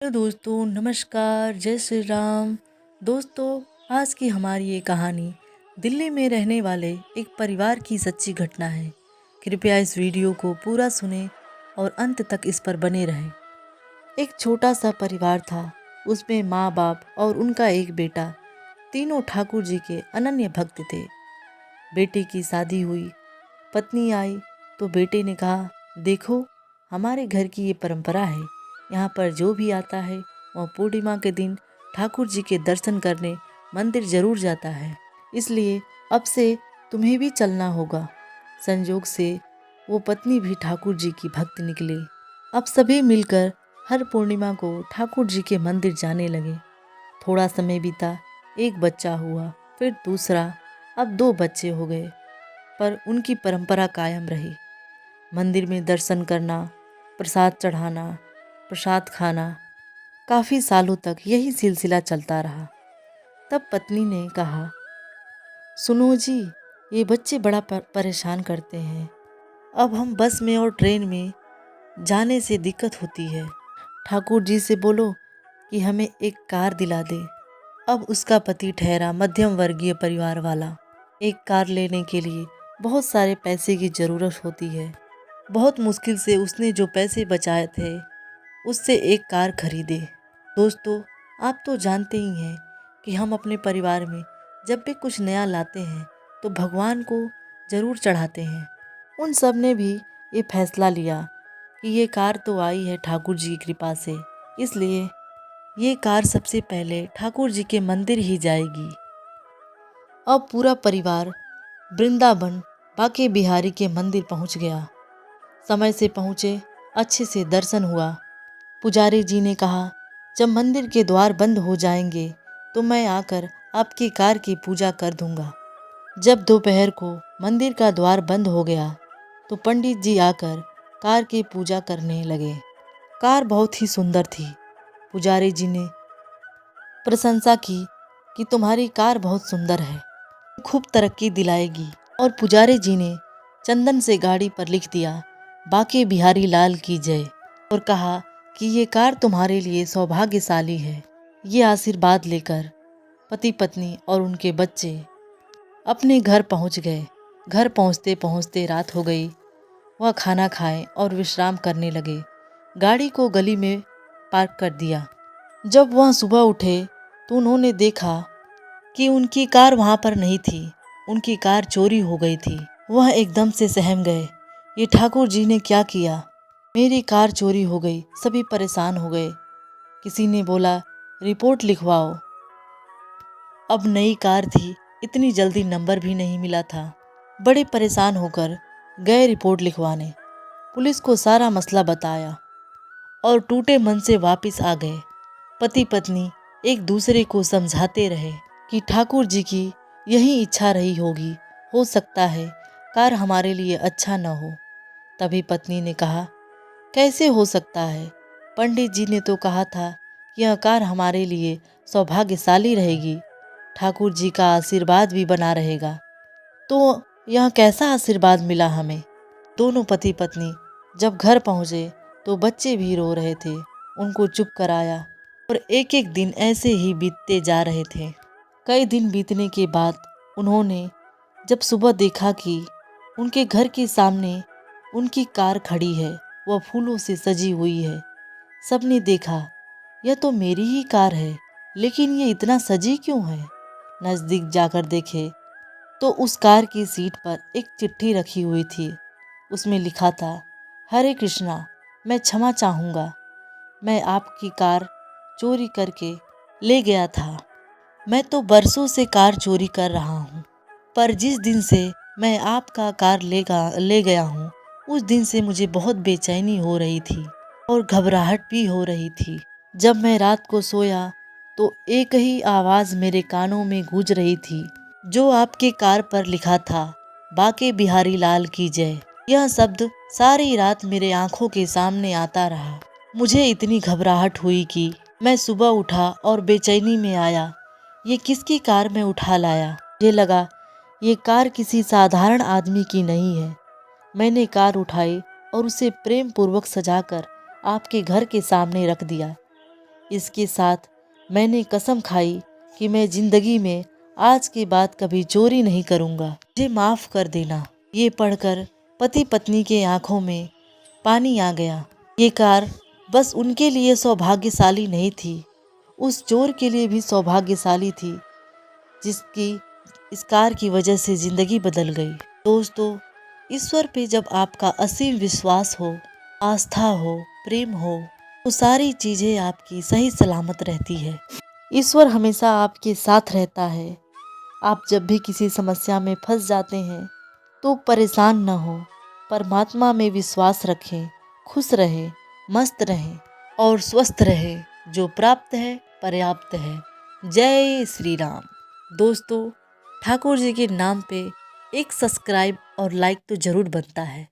Hello दोस्तों, नमस्कार, जय श्री राम। दोस्तों, आज की हमारी ये कहानी दिल्ली में रहने वाले एक परिवार की सच्ची घटना है। कृपया इस वीडियो को पूरा सुने और अंत तक इस पर बने रहें। एक छोटा सा परिवार था। उसमें माँ बाप और उनका एक बेटा, तीनों ठाकुर जी के अनन्य भक्त थे। बेटे की शादी हुई, पत्नी आई तो बेटे ने कहा, देखो, हमारे घर की ये परंपरा है। यहाँ पर जो भी आता है वह पूर्णिमा के दिन ठाकुर जी के दर्शन करने मंदिर जरूर जाता है, इसलिए अब से तुम्हें भी चलना होगा। संयोग से वो पत्नी भी ठाकुर जी की भक्त निकली। अब सभी मिलकर हर पूर्णिमा को ठाकुर जी के मंदिर जाने लगे। थोड़ा समय बीता, एक बच्चा हुआ, फिर दूसरा, अब दो बच्चे हो गए, पर उनकी परंपरा कायम रही। मंदिर में दर्शन करना, प्रसाद चढ़ाना, प्रसाद खाना, काफ़ी सालों तक यही सिलसिला चलता रहा। तब पत्नी ने कहा, सुनो जी, ये बच्चे बड़ा परेशान करते हैं। अब हम बस में और ट्रेन में जाने से दिक्कत होती है। ठाकुर जी से बोलो कि हमें एक कार दिला दे। अब उसका पति ठहरा मध्यम वर्गीय परिवार वाला। एक कार लेने के लिए बहुत सारे पैसे की ज़रूरत होती है। बहुत मुश्किल से उसने जो पैसे बचाए थे उससे एक कार खरीदे। दोस्तों, आप तो जानते ही हैं कि हम अपने परिवार में जब भी कुछ नया लाते हैं तो भगवान को ज़रूर चढ़ाते हैं। उन सब ने भी ये फैसला लिया कि ये कार तो आई है ठाकुर जी की कृपा से, इसलिए ये कार सबसे पहले ठाकुर जी के मंदिर ही जाएगी। अब पूरा परिवार वृंदावन बाके बिहारी के मंदिर पहुंच गया। समय से पहुंचे, अच्छे से दर्शन हुआ। पुजारी जी ने कहा, जब मंदिर के द्वार बंद हो जाएंगे तो मैं आकर आपकी कार की पूजा कर दूंगा। जब दोपहर को मंदिर का द्वार बंद हो गया तो पंडित जी आकर कार की पूजा करने लगे। कार बहुत ही सुंदर थी। पुजारी जी ने प्रशंसा की कि तुम्हारी कार बहुत सुंदर है, खूब तरक्की दिलाएगी। और पुजारी जी ने चंदन से गाड़ी पर लिख दिया, बाके बिहारी लाल की जय, और कहा कि ये कार तुम्हारे लिए सौभाग्यशाली है। ये आशीर्वाद लेकर पति पत्नी और उनके बच्चे अपने घर पहुंच गए। घर पहुंचते पहुंचते रात हो गई। वह खाना खाए और विश्राम करने लगे। गाड़ी को गली में पार्क कर दिया। जब वह सुबह उठे तो उन्होंने देखा कि उनकी कार वहाँ पर नहीं थी। उनकी कार चोरी हो गई थी। वह एकदम से सहम गए, ये ठाकुर जी ने क्या किया? मेरी कार चोरी हो गई। सभी परेशान हो गए। किसी ने बोला, रिपोर्ट लिखवाओ। अब नई कार थी, इतनी जल्दी नंबर भी नहीं मिला था। बड़े परेशान होकर गए रिपोर्ट लिखवाने। पुलिस को सारा मसला बताया और टूटे मन से वापस आ गए। पति पत्नी एक दूसरे को समझाते रहे कि ठाकुर जी की यही इच्छा रही होगी, हो सकता है कार हमारे लिए अच्छा न हो। तभी पत्नी ने कहा, कैसे हो सकता है? पंडित जी ने तो कहा था कि यह कार हमारे लिए सौभाग्यशाली रहेगी, ठाकुर जी का आशीर्वाद भी बना रहेगा। तो यह कैसा आशीर्वाद मिला हमें? दोनों पति पत्नी जब घर पहुँचे तो बच्चे भी रो रहे थे। उनको चुप कराया और एक एक दिन ऐसे ही बीतते जा रहे थे। कई दिन बीतने के बाद उन्होंने जब सुबह देखा कि उनके घर के सामने उनकी कार खड़ी है, वह फूलों से सजी हुई है। सबने देखा, यह तो मेरी ही कार है, लेकिन ये इतना सजी क्यों है? नज़दीक जाकर देखे तो उस कार की सीट पर एक चिट्ठी रखी हुई थी। उसमें लिखा था, हरे कृष्णा, मैं क्षमा चाहूँगा। मैं आपकी कार चोरी करके ले गया था। मैं तो बरसों से कार चोरी कर रहा हूँ, पर जिस दिन से मैं आपका कार ले गया हूँ, उस दिन से मुझे बहुत बेचैनी हो रही थी और घबराहट भी हो रही थी। जब मैं रात को सोया तो एक ही आवाज़ मेरे कानों में गूंज रही थी, जो आपके कार पर लिखा था, बाके बिहारी लाल की जय। यह शब्द सारी रात मेरे आंखों के सामने आता रहा। मुझे इतनी घबराहट हुई कि मैं सुबह उठा और बेचैनी में आया, ये किसकी कार में उठा लाया। मुझे लगा ये कार किसी साधारण आदमी की नहीं है। मैंने कार उठाई और उसे प्रेम पूर्वक सजाकर आपके घर के सामने रख दिया। इसके साथ मैंने कसम खाई कि मैं जिंदगी में आज के बाद कभी चोरी नहीं करूँगा, मुझे माफ़ कर देना। ये पढ़कर पति पत्नी के आंखों में पानी आ गया। ये कार बस उनके लिए सौभाग्यशाली नहीं थी, उस चोर के लिए भी सौभाग्यशाली थी जिसकी इस कार की वजह से ज़िंदगी बदल गई। दोस्तों, ईश्वर पे जब आपका असीम विश्वास हो, आस्था हो, प्रेम हो, तो सारी चीज़ें आपकी सही सलामत रहती है। ईश्वर हमेशा आपके साथ रहता है। आप जब भी किसी समस्या में फंस जाते हैं तो परेशान न हो, परमात्मा में विश्वास रखें, खुश रहें, मस्त रहें और स्वस्थ रहें। जो प्राप्त है पर्याप्त है। जय श्री राम। दोस्तों, ठाकुर जी के नाम पे एक सब्सक्राइब और लाइक तो ज़रूर बनता है।